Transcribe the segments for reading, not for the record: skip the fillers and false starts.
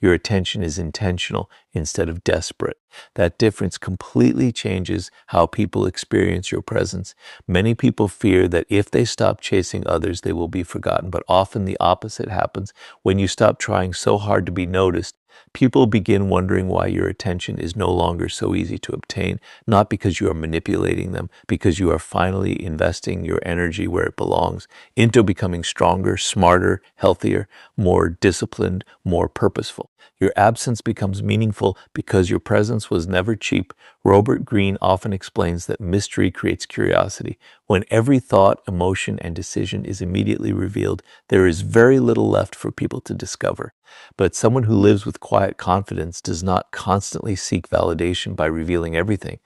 Your attention is intentional instead of desperate. That difference completely changes how people experience your presence. Many people fear that if they stop chasing others, they will be forgotten, but often the opposite happens. When you stop trying so hard to be noticed, people begin wondering why your attention is no longer so easy to obtain, not because you are manipulating them, because you are finally investing your energy where it belongs, into becoming stronger, smarter, healthier, more disciplined, more purposeful. Your absence becomes meaningful because your presence was never cheap. Robert Greene often explains that mystery creates curiosity. When every thought, emotion, and decision is immediately revealed, there is very little left for people to discover. But someone who lives with quiet confidence does not constantly seek validation by revealing everything.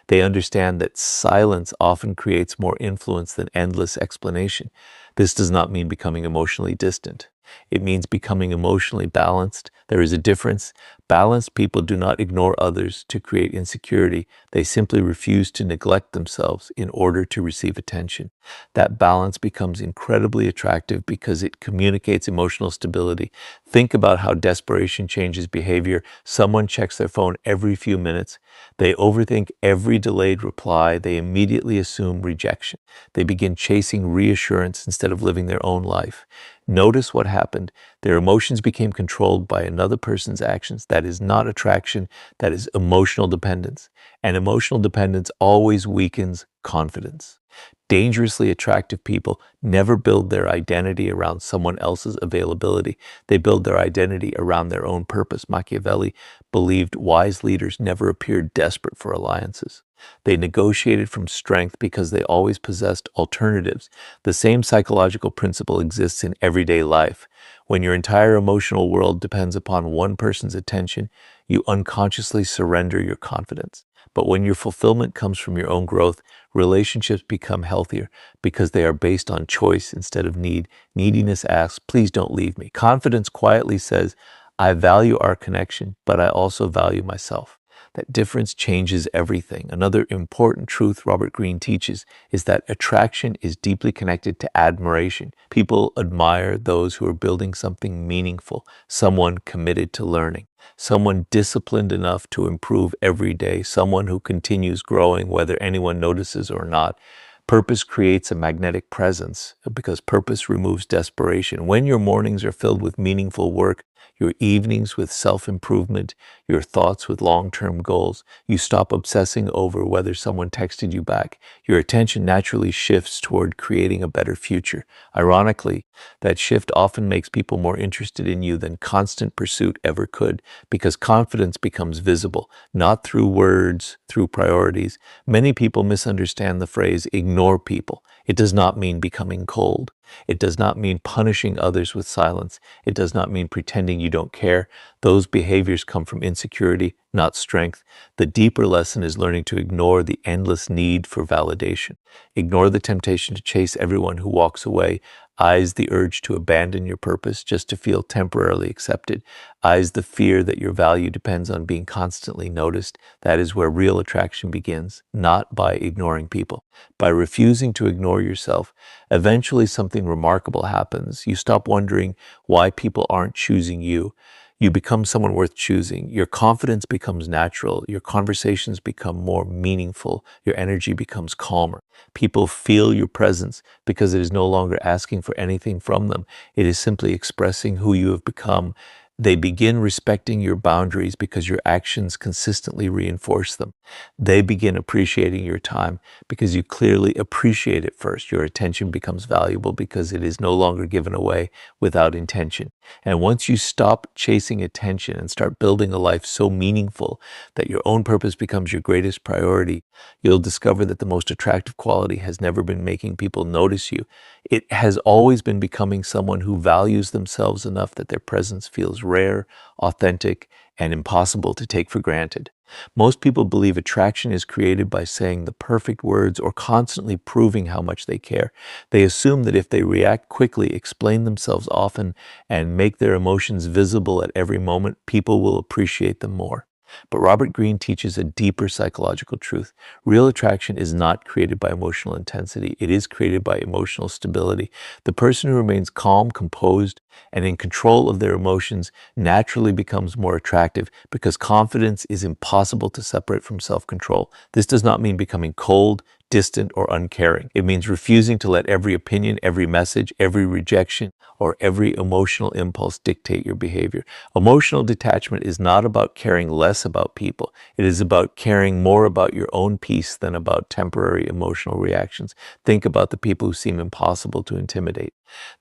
They understand that silence often creates more influence than endless explanation. This does not mean becoming emotionally distant. It means becoming emotionally balanced. There is a difference. Balanced people do not ignore others to create insecurity. They simply refuse to neglect themselves in order to receive attention. That balance becomes incredibly attractive because it communicates emotional stability. Think about how desperation changes behavior. Someone checks their phone every few minutes. They overthink every delayed reply. They immediately assume rejection. They begin chasing reassurance instead of living their own life. Notice what happened. Their emotions became controlled by another person's actions. That is not attraction. That is emotional dependence. And emotional dependence always weakens confidence. Dangerously attractive people never build their identity around someone else's availability. They build their identity around their own purpose. Machiavelli believed wise leaders never appeared desperate for alliances. They negotiated from strength because they always possessed alternatives. The same psychological principle exists in everyday life. When your entire emotional world depends upon one person's attention, you unconsciously surrender your confidence. But when your fulfillment comes from your own growth, relationships become healthier because they are based on choice instead of need. Neediness asks, please don't leave me. Confidence quietly says, I value our connection, but I also value myself. That difference changes everything. Another important truth Robert Greene teaches is that attraction is deeply connected to admiration. People admire those who are building something meaningful, someone committed to learning, someone disciplined enough to improve every day, someone who continues growing whether anyone notices or not. Purpose creates a magnetic presence because purpose removes desperation. When your mornings are filled with meaningful work, your evenings with self-improvement, your thoughts with long-term goals, you stop obsessing over whether someone texted you back. Your attention naturally shifts toward creating a better future. Ironically, that shift often makes people more interested in you than constant pursuit ever could, because confidence becomes visible, not through words, through priorities. Many people misunderstand the phrase ignore people. It does not mean becoming cold. It does not mean punishing others with silence. It does not mean pretending you don't care. Those behaviors come from insecurity, not strength. The deeper lesson is learning to ignore the endless need for validation. Ignore the temptation to chase everyone who walks away. Eyes the urge to abandon your purpose just to feel temporarily accepted. Eyes the fear that your value depends on being constantly noticed. That is where real attraction begins, not by ignoring people. By refusing to ignore yourself, eventually something remarkable happens. You stop wondering why people aren't choosing you. You become someone worth choosing. Your confidence becomes natural. Your conversations become more meaningful. Your energy becomes calmer. People feel your presence because it is no longer asking for anything from them. It is simply expressing who you have become. They begin respecting your boundaries because your actions consistently reinforce them. They begin appreciating your time because you clearly appreciate it first. Your attention becomes valuable because it is no longer given away without intention. And once you stop chasing attention and start building a life so meaningful that your own purpose becomes your greatest priority, you'll discover that the most attractive quality has never been making people notice you. It has always been becoming someone who values themselves enough that their presence feels rare, authentic, and impossible to take for granted. Most people believe attraction is created by saying the perfect words or constantly proving how much they care. They assume that if they react quickly, explain themselves often, and make their emotions visible at every moment, people will appreciate them more. But Robert Greene teaches a deeper psychological truth. Real attraction is not created by emotional intensity. It is created by emotional stability. The person who remains calm, composed, and in control of their emotions naturally becomes more attractive because confidence is impossible to separate from self-control. This does not mean becoming cold, distant, or uncaring. It means refusing to let every opinion, every message, every rejection, or every emotional impulse dictate your behavior. Emotional detachment is not about caring less about people. It is about caring more about your own peace than about temporary emotional reactions. Think about the people who seem impossible to intimidate.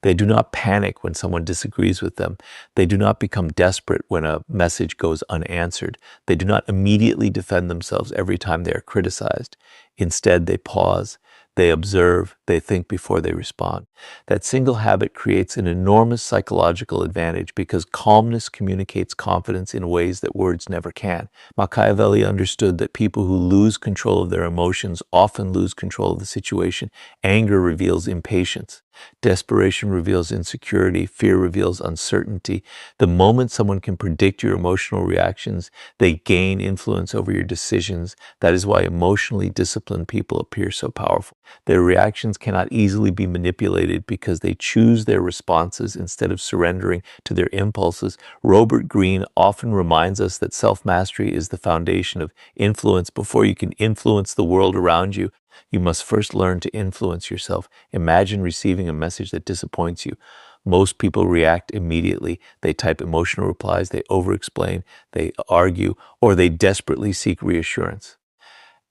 They do not panic when someone disagrees with them. They do not become desperate when a message goes unanswered. They do not immediately defend themselves every time they are criticized. Instead, they pause, they observe, they think before they respond. That single habit creates an enormous psychological advantage because calmness communicates confidence in ways that words never can. Machiavelli understood that people who lose control of their emotions often lose control of the situation. Anger reveals impatience. Desperation reveals insecurity. Fear reveals uncertainty. The moment someone can predict your emotional reactions, they gain influence over your decisions. That is why emotionally disciplined people appear so powerful. Their reactions cannot easily be manipulated because they choose their responses instead of surrendering to their impulses. Robert Greene often reminds us that self-mastery is the foundation of influence. Before you can influence the world around you, you must first learn to influence yourself. Imagine receiving a message that disappoints you. Most people react immediately. They type emotional replies, they over-explain, they argue, or they desperately seek reassurance.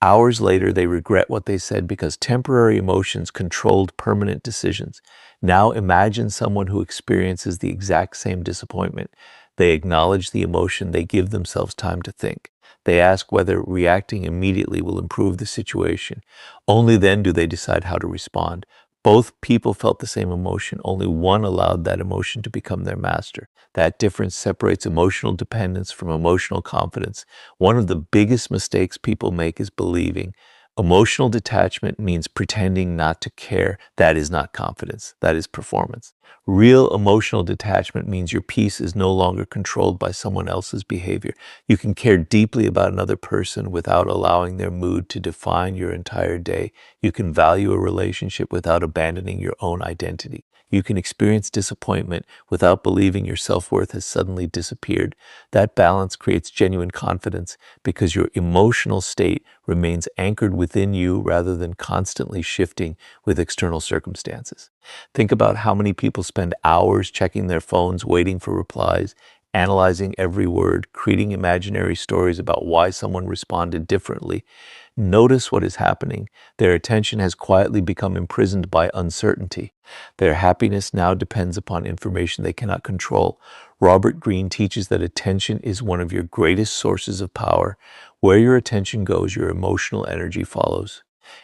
Hours later, they regret what they said because temporary emotions controlled permanent decisions. Now imagine someone who experiences the exact same disappointment. They acknowledge the emotion, they give themselves time to think. They ask whether reacting immediately will improve the situation. Only then do they decide how to respond. Both people felt the same emotion, only one allowed that emotion to become their master. That difference separates emotional dependence from emotional confidence. One of the biggest mistakes people make is believing emotional detachment means pretending not to care. That is not confidence, that is performance. Real emotional detachment means your peace is no longer controlled by someone else's behavior. You can care deeply about another person without allowing their mood to define your entire day. You can value a relationship without abandoning your own identity. You can experience disappointment without believing your self-worth has suddenly disappeared. That balance creates genuine confidence because your emotional state remains anchored within you rather than constantly shifting with external circumstances. Think about how many people spend hours checking their phones, waiting for replies, analyzing every word, creating imaginary stories about why someone responded differently. Notice what is happening. Their attention has quietly become imprisoned by uncertainty. Their happiness now depends upon information they cannot control. Robert Greene teaches that attention is one of your greatest sources of power. Where your attention goes, your emotional energy follows.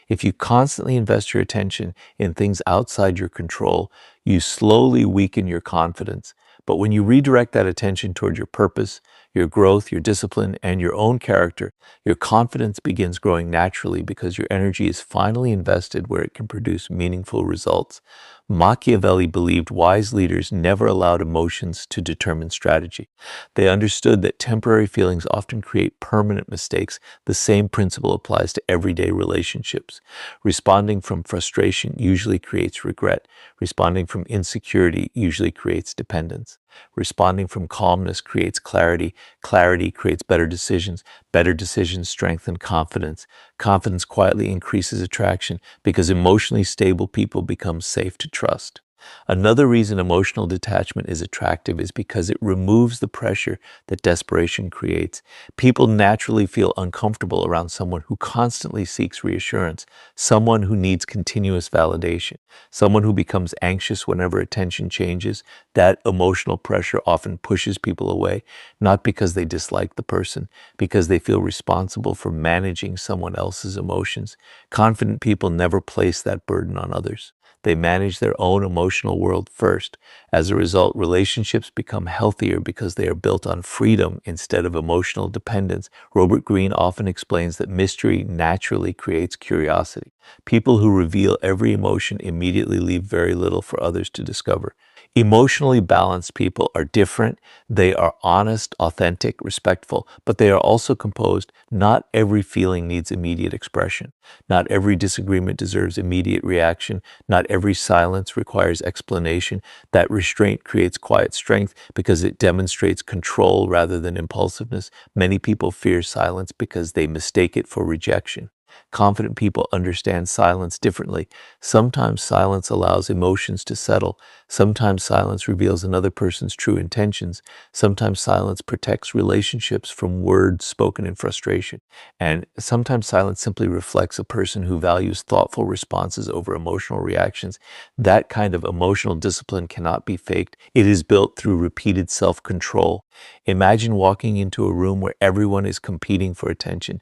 If you constantly invest your attention in things outside your control, you slowly weaken your confidence. But when you redirect that attention toward your purpose, your growth, your discipline, and your own character, your confidence begins growing naturally because your energy is finally invested where it can produce meaningful results. Machiavelli believed wise leaders never allowed emotions to determine strategy. They understood that temporary feelings often create permanent mistakes. The same principle applies to everyday relationships. Responding from frustration usually creates regret. Responding from insecurity usually creates dependence. Responding from calmness creates clarity. Clarity creates better decisions. Better decisions strengthen confidence. Confidence quietly increases attraction because emotionally stable people become safe to trust. Another reason emotional detachment is attractive is because it removes the pressure that desperation creates. People naturally feel uncomfortable around someone who constantly seeks reassurance, someone who needs continuous validation, someone who becomes anxious whenever attention changes. That emotional pressure often pushes people away, not because they dislike the person, because they feel responsible for managing someone else's emotions. Confident people never place that burden on others. They manage their own emotional world first. As a result, relationships become healthier because they are built on freedom instead of emotional dependence. Robert Greene often explains that mystery naturally creates curiosity. People who reveal every emotion immediately leave very little for others to discover. Emotionally balanced people are different. They are honest, authentic, respectful, but they are also composed. Not every feeling needs immediate expression. Not every disagreement deserves immediate reaction. Not every silence requires explanation. That restraint creates quiet strength because it demonstrates control rather than impulsiveness. Many people fear silence because they mistake it for rejection. Confident people understand silence differently. Sometimes silence allows emotions to settle. Sometimes silence reveals another person's true intentions. Sometimes silence protects relationships from words spoken in frustration. And sometimes silence simply reflects a person who values thoughtful responses over emotional reactions. That kind of emotional discipline cannot be faked. It is built through repeated self-control. Imagine walking into a room where everyone is competing for attention.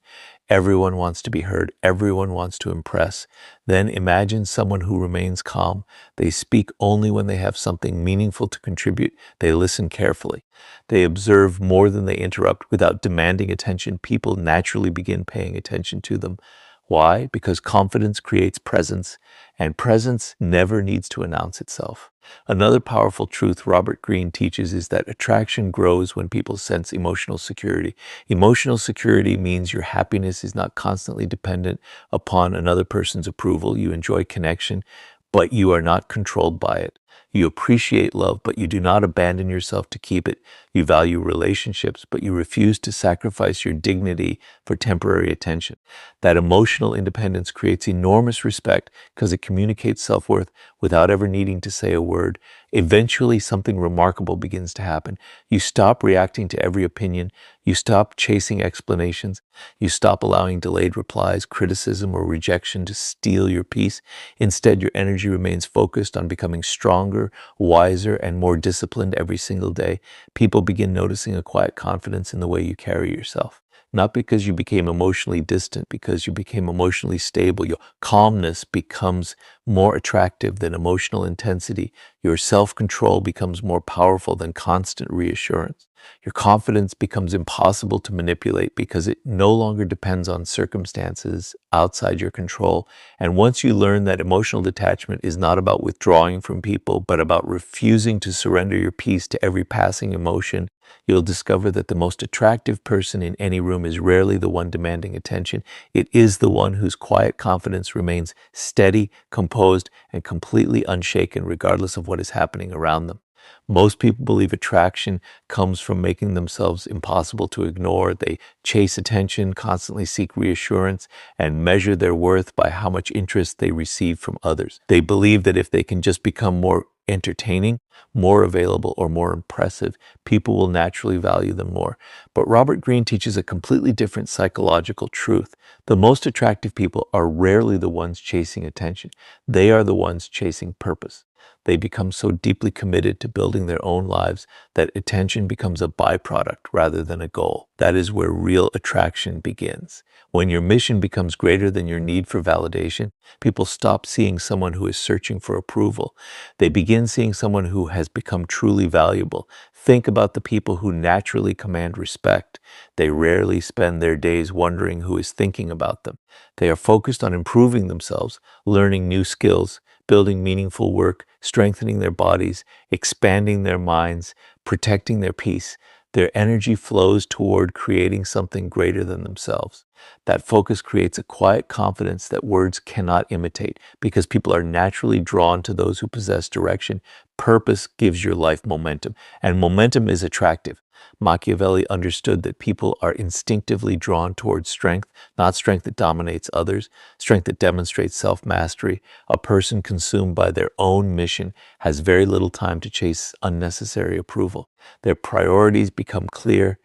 Everyone wants to be heard. Everyone wants to impress. Then imagine someone who remains calm. They speak only when they have something meaningful to contribute. They listen carefully. They observe more than they interrupt. Without demanding attention, people naturally begin paying attention to them. Why? Because confidence creates presence, and presence never needs to announce itself. Another powerful truth Robert Greene teaches is that attraction grows when people sense emotional security. Emotional security means your happiness is not constantly dependent upon another person's approval. You enjoy connection, but you are not controlled by it. You appreciate love, but you do not abandon yourself to keep it. You value relationships, but you refuse to sacrifice your dignity for temporary attention. That emotional independence creates enormous respect because it communicates self-worth without ever needing to say a word. Eventually, something remarkable begins to happen. You stop reacting to every opinion. You stop chasing explanations. You stop allowing delayed replies, criticism, or rejection to steal your peace. Instead, your energy remains focused on becoming stronger, wiser, and more disciplined every single day. People begin noticing a quiet confidence in the way you carry yourself. Not because you became emotionally distant, because you became emotionally stable. Your calmness becomes more attractive than emotional intensity. Your self-control becomes more powerful than constant reassurance. Your confidence becomes impossible to manipulate because it no longer depends on circumstances outside your control. And once you learn that emotional detachment is not about withdrawing from people, but about refusing to surrender your peace to every passing emotion, you'll discover that the most attractive person in any room is rarely the one demanding attention. It is the one whose quiet confidence remains steady, composed, and completely unshaken regardless of what is happening around them. Most people believe attraction comes from making themselves impossible to ignore. They chase attention, constantly seek reassurance, and measure their worth by how much interest they receive from others. They believe that if they can just become more entertaining, more available, or more impressive, people will naturally value them more. But Robert Greene teaches a completely different psychological truth. The most attractive people are rarely the ones chasing attention. They are the ones chasing purpose. They become so deeply committed to building their own lives that attention becomes a byproduct rather than a goal. That is where real attraction begins. When your mission becomes greater than your need for validation, people stop seeing someone who is searching for approval. They begin seeing someone who has become truly valuable. Think about the people who naturally command respect. They rarely spend their days wondering who is thinking about them. They are focused on improving themselves, learning new skills, building meaningful work, strengthening their bodies, expanding their minds, protecting their peace. Their energy flows toward creating something greater than themselves. That focus creates a quiet confidence that words cannot imitate because people are naturally drawn to those who possess direction. Purpose gives your life momentum, and momentum is attractive. Machiavelli understood that people are instinctively drawn towards strength, not strength that dominates others, strength that demonstrates self-mastery. A person consumed by their own mission has very little time to chase unnecessary approval. Their priorities become clear,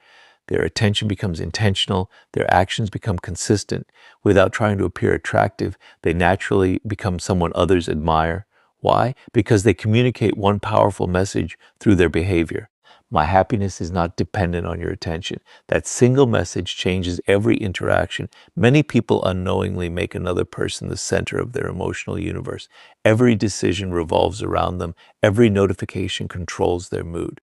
their attention becomes intentional, their actions become consistent. Without trying to appear attractive, they naturally become someone others admire. Why? Because they communicate one powerful message through their behavior. My happiness is not dependent on your attention. That single message changes every interaction. Many people unknowingly make another person the center of their emotional universe. Every decision revolves around them. Every notification controls their mood.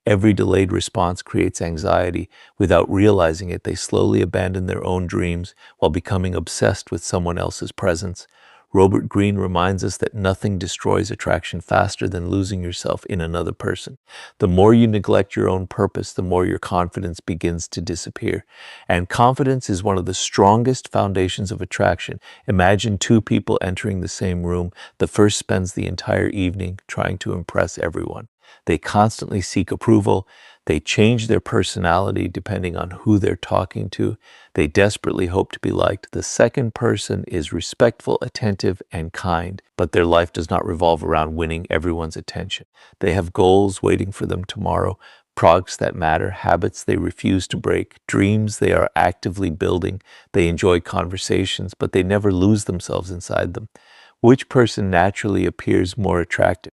Every delayed response creates anxiety. Without realizing it, they slowly abandon their own dreams while becoming obsessed with someone else's presence. Robert Greene reminds us that nothing destroys attraction faster than losing yourself in another person. The more you neglect your own purpose, the more your confidence begins to disappear. And confidence is one of the strongest foundations of attraction. Imagine two people entering the same room. The first spends the entire evening trying to impress everyone. They constantly seek approval. They change their personality depending on who they're talking to. They desperately hope to be liked. The second person is respectful, attentive, and kind, but their life does not revolve around winning everyone's attention. They have goals waiting for them tomorrow, products that matter, habits they refuse to break, dreams they are actively building. They enjoy conversations, but they never lose themselves inside them. Which person naturally appears more attractive?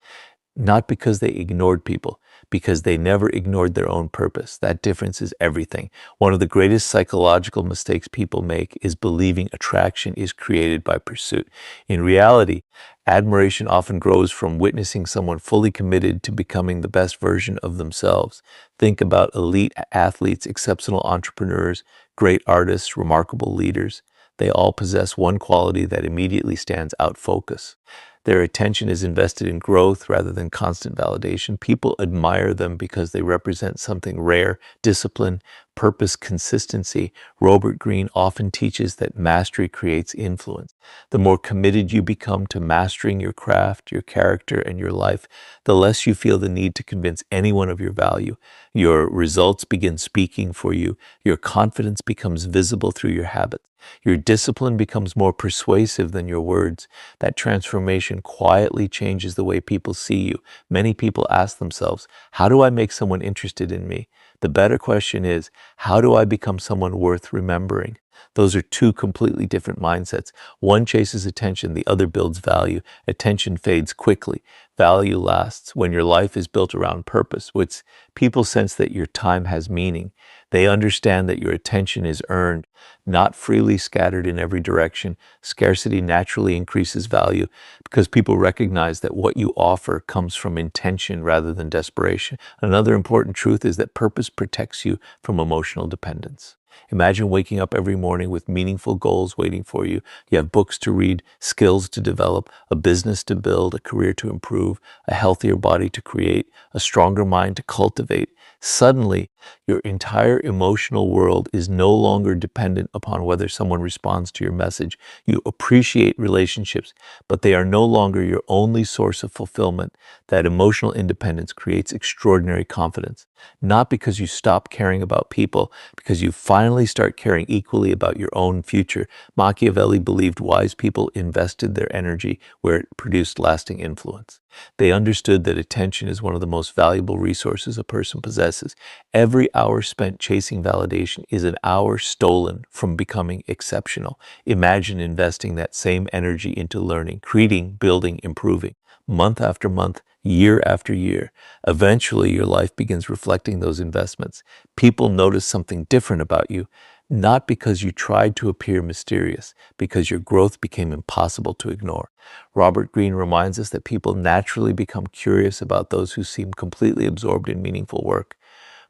Not because they ignored people, because they never ignored their own purpose. That difference is everything. One of the greatest psychological mistakes people make is believing attraction is created by pursuit. In reality, admiration often grows from witnessing someone fully committed to becoming the best version of themselves. Think about elite athletes, exceptional entrepreneurs, great artists, remarkable leaders. They all possess one quality that immediately stands out: focus. Their attention is invested in growth rather than constant validation. People admire them because they represent something rare: discipline, purpose, consistency. Robert Greene often teaches that mastery creates influence. The more committed you become to mastering your craft, your character, and your life, the less you feel the need to convince anyone of your value. Your results begin speaking for you. Your confidence becomes visible through your habits. Your discipline becomes more persuasive than your words. That transformation quietly changes the way people see you. Many people ask themselves, how do I make someone interested in me? The better question is, how do I become someone worth remembering? Those are two completely different mindsets. One chases attention, the other builds value. Attention fades quickly. Value lasts. When your life is built around purpose, which people sense that your time has meaning. They understand that your attention is earned, not freely scattered in every direction. Scarcity naturally increases value because people recognize that what you offer comes from intention rather than desperation. Another important truth is that purpose protects you from emotional dependence. Imagine waking up every morning with meaningful goals waiting for you. You have books to read, skills to develop, a business to build, a career to improve, a healthier body to create, a stronger mind to cultivate. Suddenly, your entire emotional world is no longer dependent upon whether someone responds to your message. You appreciate relationships, but they are no longer your only source of fulfillment. That emotional independence creates extraordinary confidence. Not because you stop caring about people, because you finally start caring equally about your own future. Machiavelli believed wise people invested their energy where it produced lasting influence. They understood that attention is one of the most valuable resources a person possesses. Every hour spent chasing validation is an hour stolen from becoming exceptional. Imagine investing that same energy into learning, creating, building, improving, month after month, year after year. Eventually, your life begins reflecting those investments. People notice something different about you, not because you tried to appear mysterious, because your growth became impossible to ignore. Robert Greene reminds us that people naturally become curious about those who seem completely absorbed in meaningful work.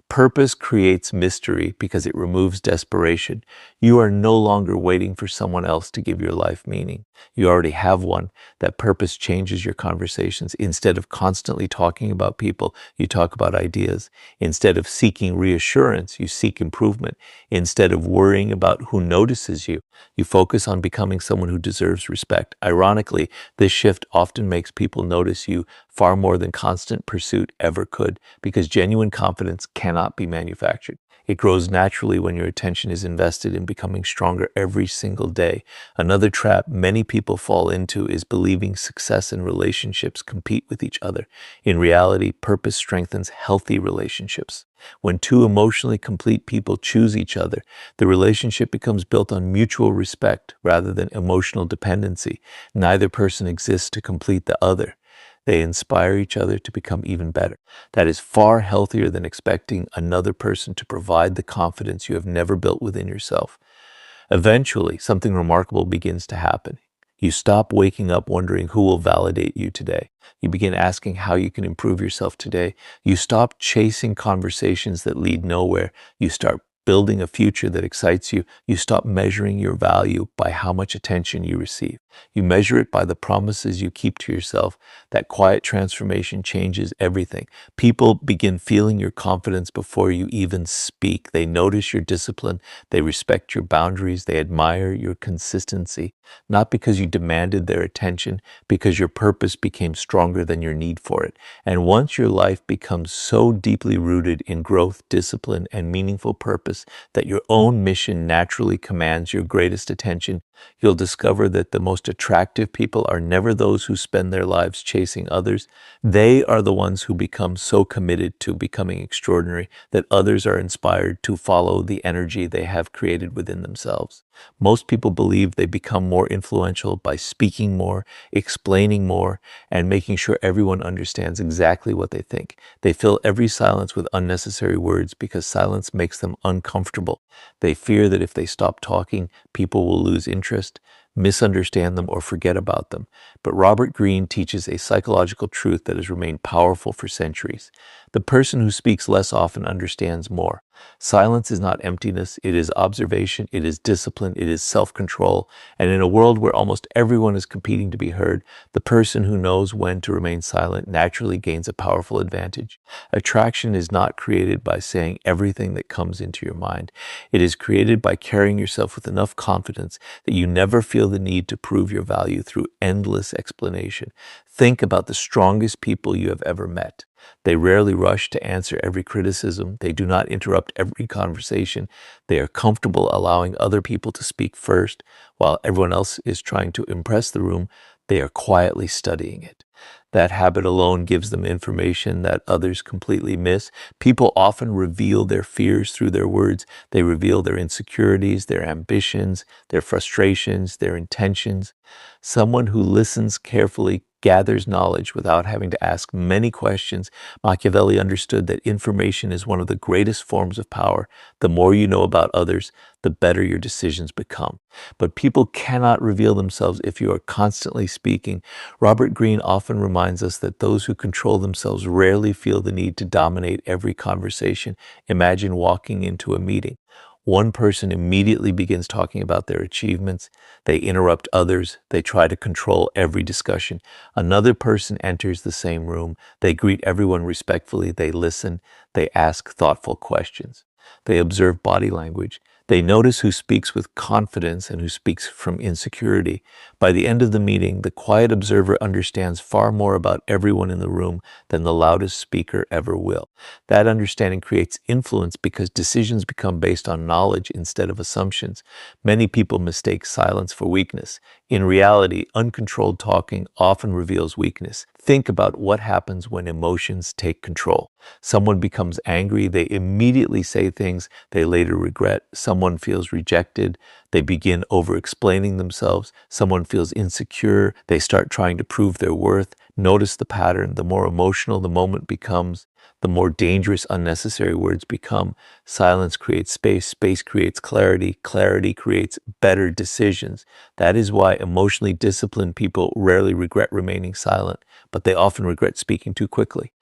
Purpose creates mystery because it removes desperation. You are no longer waiting for someone else to give your life meaning. You already have one. That purpose changes your conversations. Instead of constantly talking about people, you talk about ideas. Instead of seeking reassurance, you seek improvement. Instead of worrying about who notices you, you focus on becoming someone who deserves respect. Ironically, this shift often makes people notice you far more than constant pursuit ever could, because genuine confidence cannot be manufactured. It grows naturally when your attention is invested in becoming stronger every single day. Another trap many people fall into is believing success and relationships compete with each other. In reality, purpose strengthens healthy relationships. When two emotionally complete people choose each other, the relationship becomes built on mutual respect rather than emotional dependency. Neither person exists to complete the other. They inspire each other to become even better. That is far healthier than expecting another person to provide the confidence you have never built within yourself. Eventually, something remarkable begins to happen. You stop waking up wondering who will validate you today. You begin asking how you can improve yourself today. You stop chasing conversations that lead nowhere. You start building a future that excites you, you stop measuring your value by how much attention you receive. You measure it by the promises you keep to yourself. That quiet transformation changes everything. People begin feeling your confidence before you even speak. They notice your discipline. They respect your boundaries. They admire your consistency, not because you demanded their attention, because your purpose became stronger than your need for it. And once your life becomes so deeply rooted in growth, discipline, and meaningful purpose that your own mission naturally commands your greatest attention, you'll discover that the most attractive people are never those who spend their lives chasing others. They are the ones who become so committed to becoming extraordinary that others are inspired to follow the energy they have created within themselves. Most people believe they become more influential by speaking more, explaining more, and making sure everyone understands exactly what they think. They fill every silence with unnecessary words because silence makes them uncomfortable. They fear that if they stop talking, people will lose interest, misunderstand them, or forget about them. But Robert Greene teaches a psychological truth that has remained powerful for centuries. The person who speaks less often understands more. Silence is not emptiness, it is observation, it is discipline, it is self-control. And in a world where almost everyone is competing to be heard, the person who knows when to remain silent naturally gains a powerful advantage. Attraction is not created by saying everything that comes into your mind. It is created by carrying yourself with enough confidence that you never feel the need to prove your value through endless explanation. Think about the strongest people you have ever met. They rarely rush to answer every criticism. They do not interrupt every conversation. They are comfortable allowing other people to speak first. While everyone else is trying to impress the room, they are quietly studying it. That habit alone gives them information that others completely miss. People often reveal their fears through their words. They reveal their insecurities, their ambitions, their frustrations, their intentions. Someone who listens carefully gathers knowledge without having to ask many questions. Machiavelli understood that information is one of the greatest forms of power. The more you know about others, the better your decisions become. But people cannot reveal themselves if you are constantly speaking. Robert Greene often reminds us that those who control themselves rarely feel the need to dominate every conversation. Imagine walking into a meeting. One person immediately begins talking about their achievements. They interrupt others. They try to control every discussion. Another person enters the same room. They greet everyone respectfully. They listen. They ask thoughtful questions. They observe body language. They notice who speaks with confidence and who speaks from insecurity. By the end of the meeting, the quiet observer understands far more about everyone in the room than the loudest speaker ever will. That understanding creates influence because decisions become based on knowledge instead of assumptions. Many people mistake silence for weakness. In reality, uncontrolled talking often reveals weakness. Think about what happens when emotions take control. Someone becomes angry, they immediately say things they later regret. Someone feels rejected, they begin over-explaining themselves. Someone feels insecure, they start trying to prove their worth. Notice the pattern. The more emotional the moment becomes, the more dangerous unnecessary words become. Silence creates space, space creates clarity, clarity creates better decisions. That is why emotionally disciplined people rarely regret remaining silent, but they often regret speaking too quickly.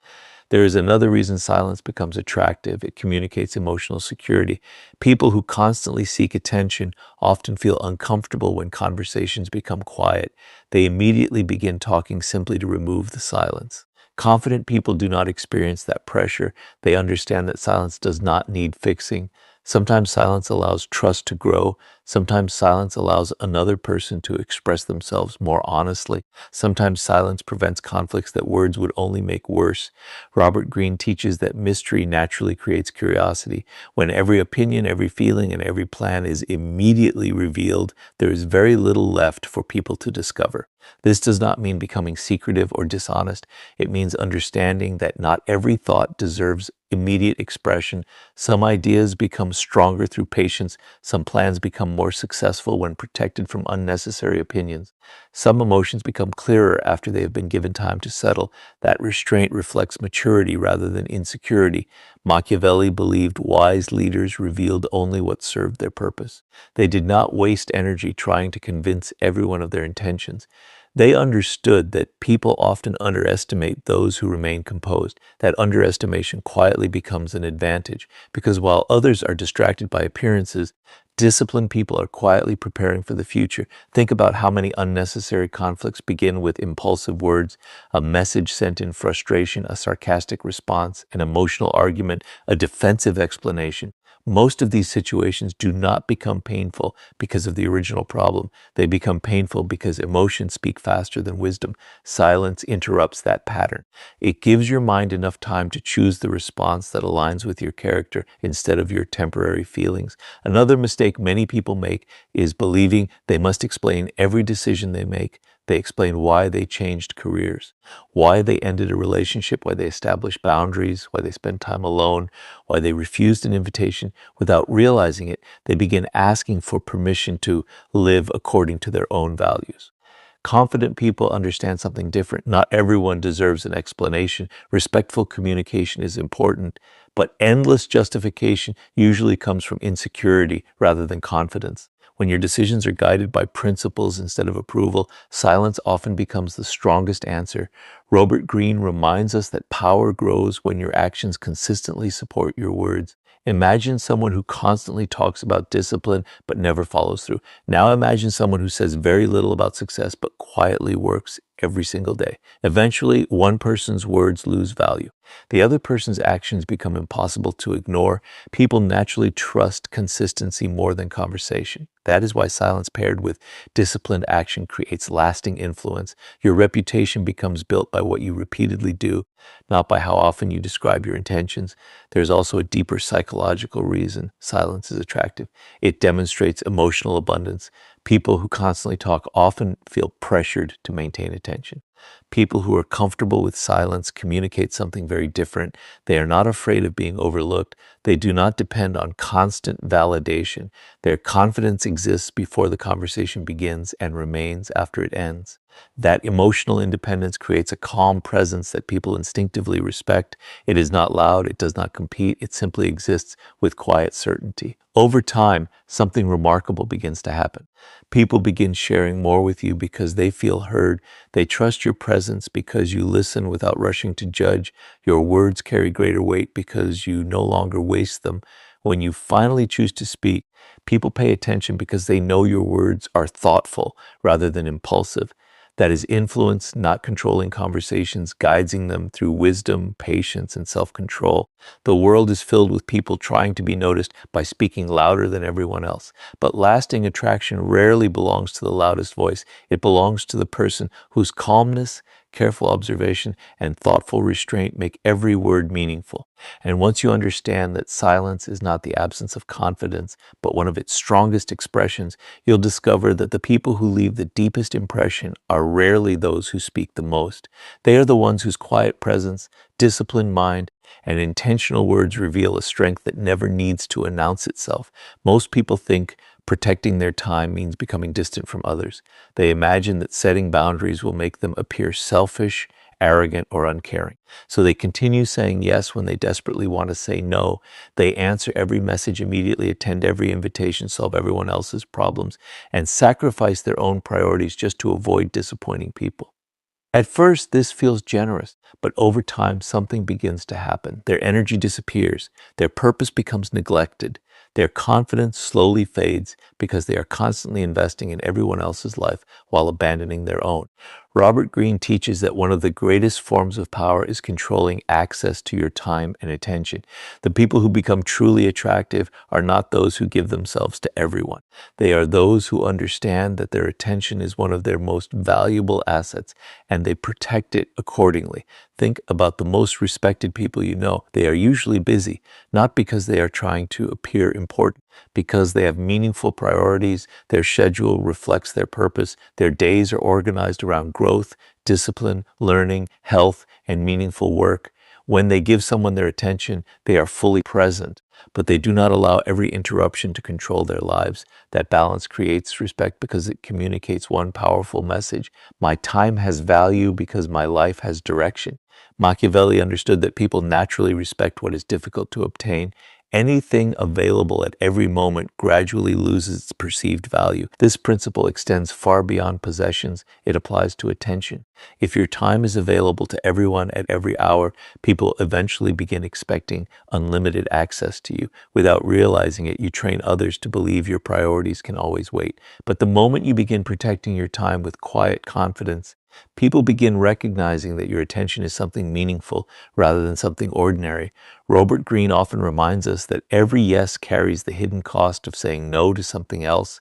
There is another reason silence becomes attractive. It communicates emotional security. People who constantly seek attention often feel uncomfortable when conversations become quiet. They immediately begin talking simply to remove the silence. Confident people do not experience that pressure. They understand that silence does not need fixing. Sometimes silence allows trust to grow. Sometimes silence allows another person to express themselves more honestly. Sometimes silence prevents conflicts that words would only make worse. Robert Greene teaches that mystery naturally creates curiosity. When every opinion, every feeling, and every plan is immediately revealed, there is very little left for people to discover. This does not mean becoming secretive or dishonest. It means understanding that not every thought deserves immediate expression. Some ideas become stronger through patience. Some plans become more successful when protected from unnecessary opinions. Some emotions become clearer after they have been given time to settle. That restraint reflects maturity rather than insecurity. Machiavelli believed wise leaders revealed only what served their purpose. They did not waste energy trying to convince everyone of their intentions. They understood that people often underestimate those who remain composed. That underestimation quietly becomes an advantage because while others are distracted by appearances, disciplined people are quietly preparing for the future. Think about how many unnecessary conflicts begin with impulsive words, a message sent in frustration, a sarcastic response, an emotional argument, a defensive explanation. Most of these situations do not become painful because of the original problem. They become painful because emotions speak faster than wisdom. Silence interrupts that pattern. It gives your mind enough time to choose the response that aligns with your character instead of your temporary feelings. Another mistake many people make is believing they must explain every decision they make. They explain why they changed careers, why they ended a relationship, why they established boundaries, why they spent time alone, why they refused an invitation. Without realizing it, they begin asking for permission to live according to their own values. Confident people understand something different. Not everyone deserves an explanation. Respectful communication is important, but endless justification usually comes from insecurity rather than confidence. When your decisions are guided by principles instead of approval, silence often becomes the strongest answer. Robert Greene reminds us that power grows when your actions consistently support your words. Imagine someone who constantly talks about discipline but never follows through. Now imagine someone who says very little about success but quietly works every single day. Eventually, one person's words lose value. The other person's actions become impossible to ignore. People naturally trust consistency more than conversation. That is why silence paired with disciplined action creates lasting influence. Your reputation becomes built by what you repeatedly do, not by how often you describe your intentions. There's also a deeper psychological reason silence is attractive. It demonstrates emotional abundance. People who constantly talk often feel pressured to maintain attention. People who are comfortable with silence communicate something very different. They are not afraid of being overlooked. They do not depend on constant validation. Their confidence exists before the conversation begins and remains after it ends. That emotional independence creates a calm presence that people instinctively respect. It is not loud, it does not compete, it simply exists with quiet certainty. Over time, something remarkable begins to happen. People begin sharing more with you because they feel heard. They trust your presence because you listen without rushing to judge. Your words carry greater weight because you no longer waste them. When you finally choose to speak, people pay attention because they know your words are thoughtful rather than impulsive. That is influence, not controlling conversations, guiding them through wisdom, patience, and self-control. The world is filled with people trying to be noticed by speaking louder than everyone else. But lasting attraction rarely belongs to the loudest voice. It belongs to the person whose calmness, careful observation, and thoughtful restraint make every word meaningful. And once you understand that silence is not the absence of confidence, but one of its strongest expressions, you'll discover that the people who leave the deepest impression are rarely those who speak the most. They are the ones whose quiet presence, disciplined mind, and intentional words reveal a strength that never needs to announce itself. Most people think protecting their time means becoming distant from others. They imagine that setting boundaries will make them appear selfish, arrogant, or uncaring. So they continue saying yes when they desperately want to say no. They answer every message immediately, attend every invitation, solve everyone else's problems, and sacrifice their own priorities just to avoid disappointing people. At first, this feels generous, but over time, something begins to happen. Their energy disappears. Their purpose becomes neglected. Their confidence slowly fades because they are constantly investing in everyone else's life while abandoning their own. Robert Greene teaches that one of the greatest forms of power is controlling access to your time and attention. The people who become truly attractive are not those who give themselves to everyone. They are those who understand that their attention is one of their most valuable assets, and they protect it accordingly. Think about the most respected people you know. They are usually busy, not because they are trying to appear important, because they have meaningful priorities, their schedule reflects their purpose, their days are organized around growth, discipline, learning, health, and meaningful work. When they give someone their attention, they are fully present, but they do not allow every interruption to control their lives. That balance creates respect because it communicates one powerful message: my time has value because my life has direction. Machiavelli understood that people naturally respect what is difficult to obtain. Anything available at every moment gradually loses its perceived value. This principle extends far beyond possessions. It applies to attention. If your time is available to everyone at every hour, people eventually begin expecting unlimited access to you. Without realizing it, you train others to believe your priorities can always wait. But the moment you begin protecting your time with quiet confidence, people begin recognizing that your attention is something meaningful rather than something ordinary. Robert Greene often reminds us that every yes carries the hidden cost of saying no to something else.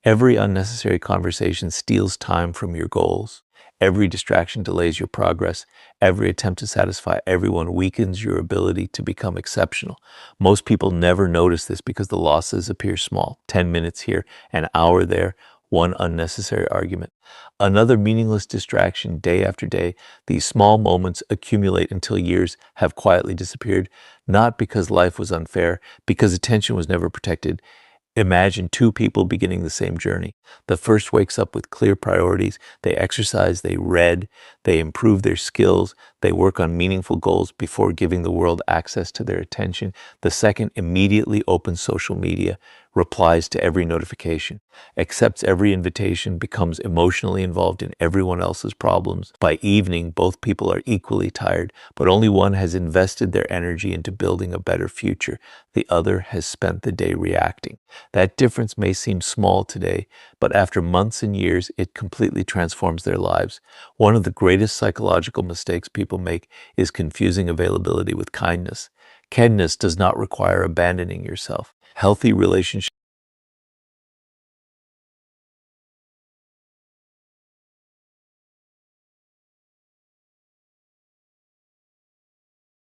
Every unnecessary conversation steals time from your goals. Every distraction delays your progress. Every attempt to satisfy everyone weakens your ability to become exceptional. Most people never notice this because the losses appear small. 10 minutes here, an hour there, one unnecessary argument. Another meaningless distraction day after day. These small moments accumulate until years have quietly disappeared, not because life was unfair, because attention was never protected. Imagine two people beginning the same journey. The first wakes up with clear priorities. They exercise, they read, they improve their skills, they work on meaningful goals before giving the world access to their attention. The second immediately opens social media, replies to every notification, accepts every invitation, becomes emotionally involved in everyone else's problems. By evening, both people are equally tired, but only one has invested their energy into building a better future. The other has spent the day reacting. That difference may seem small today, but after months and years, it completely transforms their lives. One of the greatest psychological mistakes people make is confusing availability with kindness. Kindness does not require abandoning yourself. Healthy relationships